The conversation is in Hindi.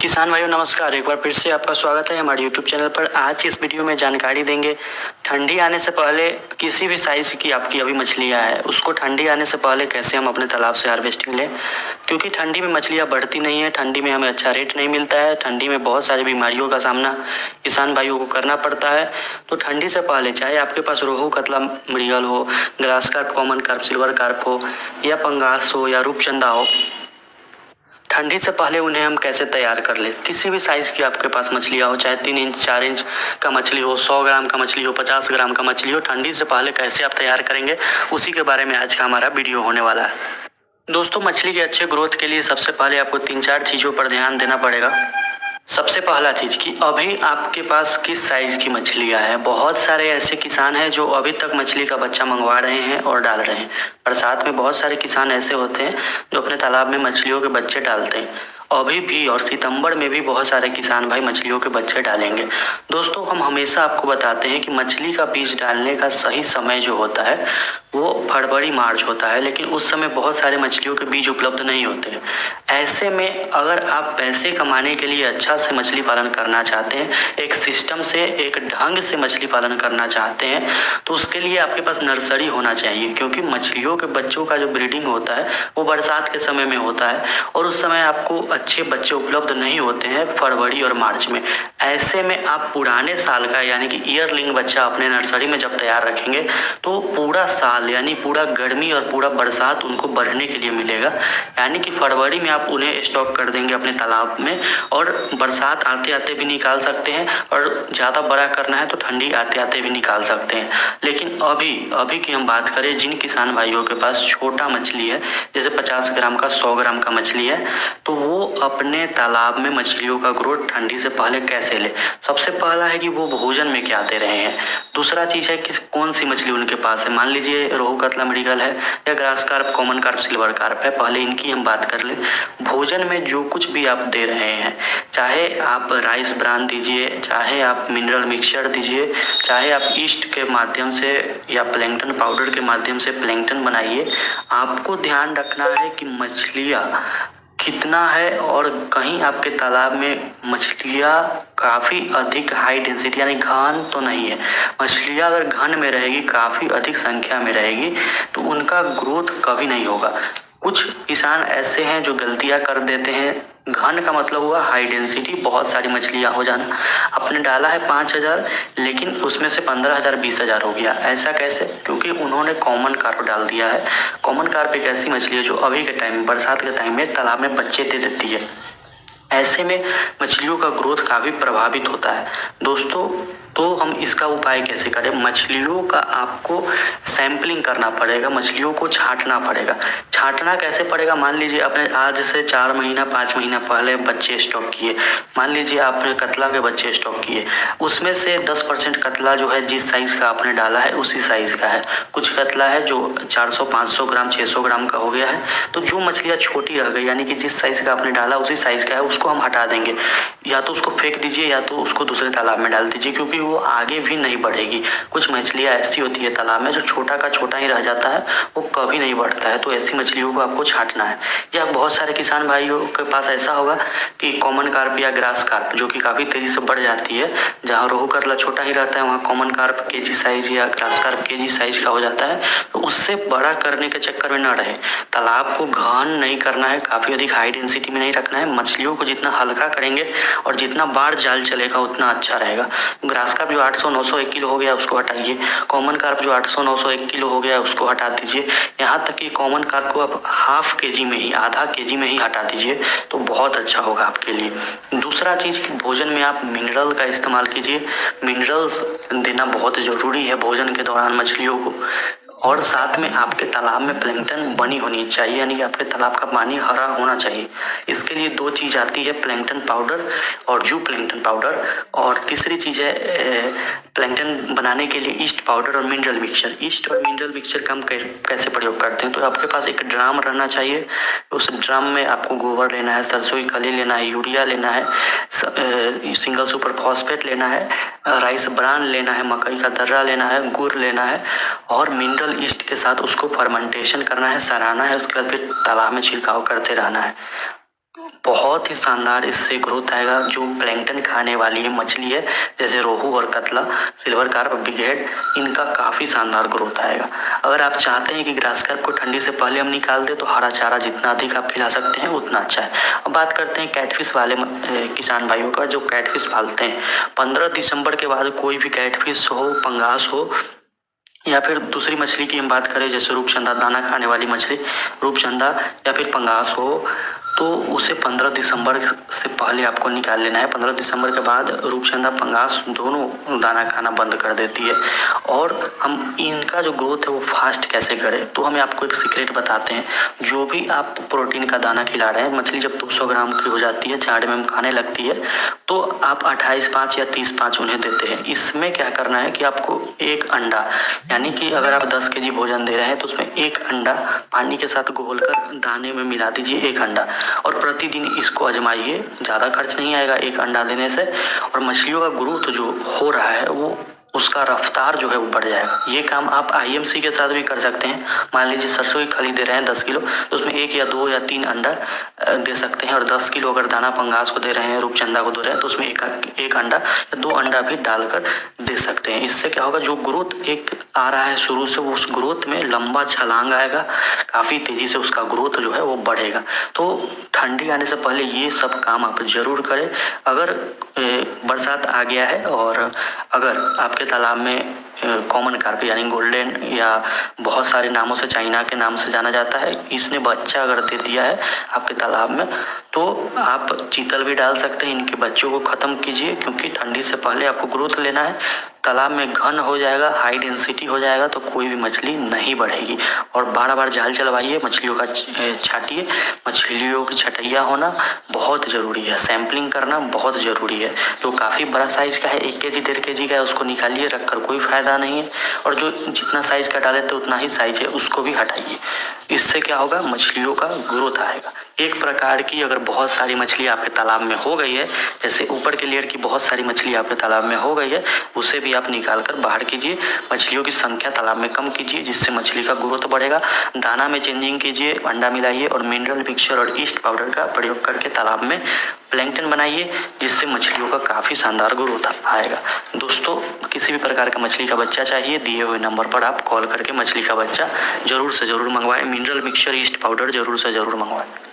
किसान भाइयों नमस्कार। एक बार फिर से आपका स्वागत है हमारे YouTube चैनल पर। आज इस वीडियो में जानकारी देंगे ठंडी आने से पहले किसी भी साइज की आपकी अभी मछलियाँ है उसको ठंडी आने से पहले कैसे हम अपने तालाब से हार्वेस्टिंग लें, क्योंकि ठंडी में मछलियाँ बढ़ती नहीं है, ठंडी में हमें अच्छा रेट नहीं मिलता है, ठंडी में बहुत सारी बीमारियों का सामना किसान भाइयों को करना पड़ता है। तो ठंडी से पहले चाहे आपके पास रोहू, कतला, मृगल हो, grass carp, common carp, silver carp हो या पंगास हो या रूपचंदा हो, ठंडी से पहले उन्हें हम कैसे तैयार कर लें। किसी भी साइज़ की आपके पास मछलियाँ हो, चाहे 3 इंच 4 इंच का मछली हो, 100 ग्राम का मछली हो, 50 ग्राम का मछली हो, ठंडी से पहले कैसे आप तैयार करेंगे उसी के बारे में आज का हमारा वीडियो होने वाला है। दोस्तों, मछली के अच्छे ग्रोथ के लिए सबसे पहले आपको 3-4 चीज़ों पर ध्यान देना पड़ेगा। सबसे पहला चीज़ कि अभी आपके पास किस साइज़ की मछलियाँ हैं। बहुत सारे ऐसे किसान हैं जो अभी तक मछली का बच्चा मंगवा रहे हैं और डाल रहे हैं। बरसात में बहुत सारे किसान ऐसे होते हैं जो अपने तालाब में मछलियों के बच्चे डालते हैं अभी भी, और सितंबर में भी बहुत सारे किसान भाई मछलियों के बच्चे डालेंगे। दोस्तों, हम हमेशा आपको बताते हैं कि मछली का बीज डालने का सही समय जो होता है वो फरवरी मार्च होता है, लेकिन उस समय बहुत सारे मछलियों के बीज उपलब्ध नहीं होते हैं। ऐसे में अगर आप पैसे कमाने के लिए अच्छा से मछली पालन करना चाहते हैं, एक सिस्टम से, एक ढंग से मछली पालन करना चाहते हैं, तो उसके लिए आपके पास नर्सरी होना चाहिए, क्योंकि मछलियों के बच्चों का जो ब्रीडिंग होता है वो बरसात के समय में होता है और उस समय आपको अच्छे बच्चे उपलब्ध नहीं होते हैं फरवरी और मार्च में। ऐसे में आप पुराने साल का यानी कि ईयरलिंग बच्चा अपने नर्सरी में जब तैयार रखेंगे तो पूरा साल यानी पूरा गर्मी और पूरा बरसात उनको बढ़ने के लिए मिलेगा। यानी कि फरवरी में आप उन्हें स्टॉक कर देंगे अपने तालाब में और बरसात आते आते भी निकाल सकते हैं, और ज़्यादा बड़ा करना है तो ठंडी आते आते भी निकाल सकते हैं। लेकिन अभी की हम बात करें, जिन किसान भाइयों के पास छोटा मछली है, जैसे 50 ग्राम का, 100 ग्राम का मछली है, तो वो अपने तालाब में मछलियों का ग्रोथ ठंडी से पहले कैसे ले। सबसे पहला है कि वो भोजन में क्या दे रहे हैं। दूसरा चीज़ है कि कौन सी मछली उनके पास है। मान लीजिए रोहू, कतला, मृगल है या grass carp, common carp, silver carp है। पहले इनकी हम बात कर लें। भोजन में जो कुछ भी आप दे रहे हैं, चाहे आप राइस ब्रान दीजिए, चाहे आप मिनरल मिक्सचर दीजिए, चाहे आप ईस्ट के माध्यम से या प्लैंकटन पाउडर के माध्यम से प्लैंकटन बनाइए, आपको ध्यान रखना है कि मछलियाँ कितना है। और कहीं आपके तालाब में मछलियाँ काफ़ी अधिक हाई डेंसिटी यानी घन तो नहीं है। मछलियाँ अगर घन में रहेगी, काफ़ी अधिक संख्या में रहेगी, तो उनका ग्रोथ कभी नहीं होगा। कुछ किसान ऐसे हैं जो गलतियाँ कर देते हैं। घन का मतलब हुआ हाई डेंसिटी, बहुत सारी मछलियाँ हो जाना। आपने डाला है 5000, लेकिन उसमें से 15000 20,000 हो गया। ऐसा कैसे? क्योंकि उन्होंने कॉमन कार्प डाल दिया है। कॉमन कार्प एक ऐसी मछली है जो अभी के टाइम, बरसात के टाइम में तालाब में बच्चे दे देती है। ऐसे में मछलियों का ग्रोथ काफ़ी प्रभावित होता है। दोस्तों, तो हम इसका उपाय कैसे करें? मछलियों का आपको सैंपलिंग करना पड़ेगा, मछलियों को छांटना पड़ेगा। छांटना कैसे पड़ेगा? मान लीजिए आपने आज से 4 महीना 5 महीना पहले बच्चे स्टॉक किए। मान लीजिए आपने कतला के बच्चे स्टॉक किए, उसमें से 10% कतला जो है जिस साइज़ का आपने डाला है उसी साइज़ का है। कुछ कतला है जो 400-500 ग्राम 600 ग्राम का हो गया है। तो जो मछलियाँ छोटी रह गई यानी कि जिस साइज़ का आपने डाला उसी साइज़ का है, उसको हम हटा देंगे। या तो उसको फेंक दीजिए या तो उसको दूसरे तालाब में डाल दीजिए, क्योंकि वो आगे भी नहीं बढ़ेगी। कुछ मछलियाँ ऐसी होती है तालाब में जो छोटा का छोटा ही रह जाता है, वो कभी नहीं बढ़ता है। तो ऐसी मछलियों को आपको छांटना है। या बहुत सारे किसान भाइयों के पास ऐसा होगा कि कॉमन कार्प या ग्रास कार्प जो कि काफ़ी तेज़ी से बढ़ जाती है, जहाँ रोहू कतला छोटा ही रहता है वहाँ कॉमन कार्प केजी साइज या ग्रास कार्प केजी साइज का हो जाता है। तो उससे बड़ा करने के चक्कर में न रहे। तालाब को घन नहीं करना है, काफ़ी अधिक हाई डेंसिटी में नहीं रखना है। मछलियों को जितना हल्का करेंगे और जितना बार जाल चलेगा उतना अच्छा रहेगा। ग्रास कार्प जो 800-900 1 किलो हो गया उसको हटाइए। कॉमन कार्प जो 800-900 1 किलो हो गया उसको हटा दीजिए। यहाँ तक कि कॉमन कार्प को आप ½ केजी में ही, आधा केजी में ही हटा दीजिए, तो बहुत अच्छा होगा आपके लिए। दूसरा चीज़ कि भोजन में आप मिनरल का इस्तेमाल कीजिए। मिनरल्स देना बहुत ज़रूरी है भोजन के दौरान मछलियों को। और साथ में आपके तालाब में प्लैंकटन बनी होनी चाहिए, यानी कि आपके तालाब का पानी हरा होना चाहिए। इसके लिए 2 चीज़ आती है, प्लैंकटन पाउडर और जू प्लैंकटन पाउडर। और तीसरी चीज़ है प्लैंकटन बनाने के लिए ईस्ट पाउडर और मिनरल मिक्सचर। ईस्ट और मिनरल मिक्सचर का हम कैसे प्रयोग करते हैं? तो आपके पास एक ड्राम रहना चाहिए। उस ड्राम में आपको गोबर लेना है, सरसों की खली लेना है, यूरिया लेना है, सिंगल सुपर फॉस्फेट लेना है, राइस ब्रान लेना है, मकई का दर्रा लेना है, गुड़ लेना है और मिनरल ईस्ट के साथ उसको फर्मेंटेशन करना है, सराना है। उसके बाद फिर तालाब में छिड़काव करते रहना है। बहुत ही शानदार इससे ग्रोथ आएगा। जो प्लैंकटन खाने वाली है मछली है, जैसे रोहू और कतला, सिल्वर कार्प, बिग हेड, इनका काफ़ी शानदार ग्रोथ आएगा। अगर आप चाहते हैं कि ग्रास कार्प को ठंडी से पहले हम निकाल दें तो हरा चारा जितना अधिक आप खिला सकते हैं उतना अच्छा है। अब बात करते हैं कैटफिश वाले किसान भाइयों का जो कैटफिश पालते हैं। 15 दिसंबर के बाद कोई भी कैटफिश हो, पंगास हो या फिर दूसरी मछली की हम बात करें जैसे रूपचंदा, दाना खाने वाली मछली रूपचंदा या फिर पंगास हो, तो उसे 15 दिसंबर से पहले आपको निकाल लेना है। 15 दिसंबर के बाद रूपचंदा, पंगास दोनों दाना खाना बंद कर देती है। और हम इनका जो ग्रोथ है वो फास्ट कैसे करें, तो हमें आपको एक सीक्रेट बताते हैं। जो भी आप प्रोटीन का दाना खिला रहे हैं, मछली जब 200 ग्राम की हो जाती है, 4 में खाने लगती है, तो आप 28/5 या 30/5 उन्हें देते हैं। इसमें क्या करना है कि आपको एक अंडा, यानी कि अगर आप 10 kg भोजन दे रहे हैं तो उसमें एक अंडा पानी के साथ घोलकर दाने में मिला दीजिए, एक अंडा, और प्रतिदिन इसको आजमाइए। ज़्यादा खर्च नहीं आएगा एक अंडा देने से, और मछलियों का ग्रोथ जो हो रहा है वो उसका रफ्तार जो है वो बढ़ जाएगा। ये काम आप IMC के साथ भी कर सकते हैं। मान लीजिए सरसों की खली दे रहे हैं 10 किलो, तो उसमें 1 या 2 या 3 अंडा दे सकते हैं। और 10 किलो अगर दाना पंगास को दे रहे हैं, रूपचंदा को दे रहे हैं, तो उसमें एक अंडा या 2 अंडा भी डालकर दे सकते हैं। इससे क्या होगा, जो ग्रोथ एक आ रहा है शुरू से, वो उस ग्रोथ में लंबा छलांग आएगा, काफ़ी तेज़ी से उसका ग्रोथ जो है वो बढ़ेगा। तो ठंडी आने से पहले ये सब काम आप जरूर करें। अगर बरसात आ गया है और अगर आपके तालाब में कॉमन कार्प यानी गोल्डन या बहुत सारे नामों से, चाइना के नाम से जाना जाता है, इसने बच्चा अगर दे दिया है आपके तालाब में, तो आप चीतल भी डाल सकते हैं। इनके बच्चों को ख़त्म कीजिए, क्योंकि ठंडी से पहले आपको ग्रोथ लेना है। तालाब में घन हो जाएगा, हाई डेंसिटी हो जाएगा, तो कोई भी मछली नहीं बढ़ेगी। और बार बार जाल चलवाइए, मछलियों का छाटिए। मछलियों की छटैया होना बहुत ज़रूरी है, सैम्पलिंग करना बहुत ज़रूरी है। जो काफ़ी बड़ा साइज़ का है, 1 kg 1.5 kg का है, उसको निकालिए, रखकर कोई फ़ायदा नहीं है। और जो जितना साइज़ का डाले थे उतना ही साइज़ है, उसको भी हटाइए। इससे क्या होगा, मछलियों का ग्रोथ आएगा। एक प्रकार की अगर बहुत सारी मछली आपके तालाब में हो गई है, जैसे ऊपर के लेयर की बहुत सारी मछली आपके तालाब में हो गई है, उसे भी आप निकाल कर बाहर कीजिए। मछलियों की संख्या तालाब में कम कीजिए, जिससे मछली का ग्रोथ बढ़ेगा। दाना में चेंजिंग कीजिए, अंडा मिलाइए और मिनरल मिक्सचर और ईस्ट पाउडर का प्रयोग करके तालाब में प्लैंकटन बनाइए, जिससे मछलियों का काफ़ी शानदार ग्रोथ आएगा। दोस्तों, किसी भी प्रकार का मछली का बच्चा चाहिए, दिए हुए नंबर पर आप कॉल करके मछली का बच्चा जरूर से जरूर मंगवाएं। मिनरल मिक्सचर, ईस्ट पाउडर जरूर से जरूर मंगवाएं।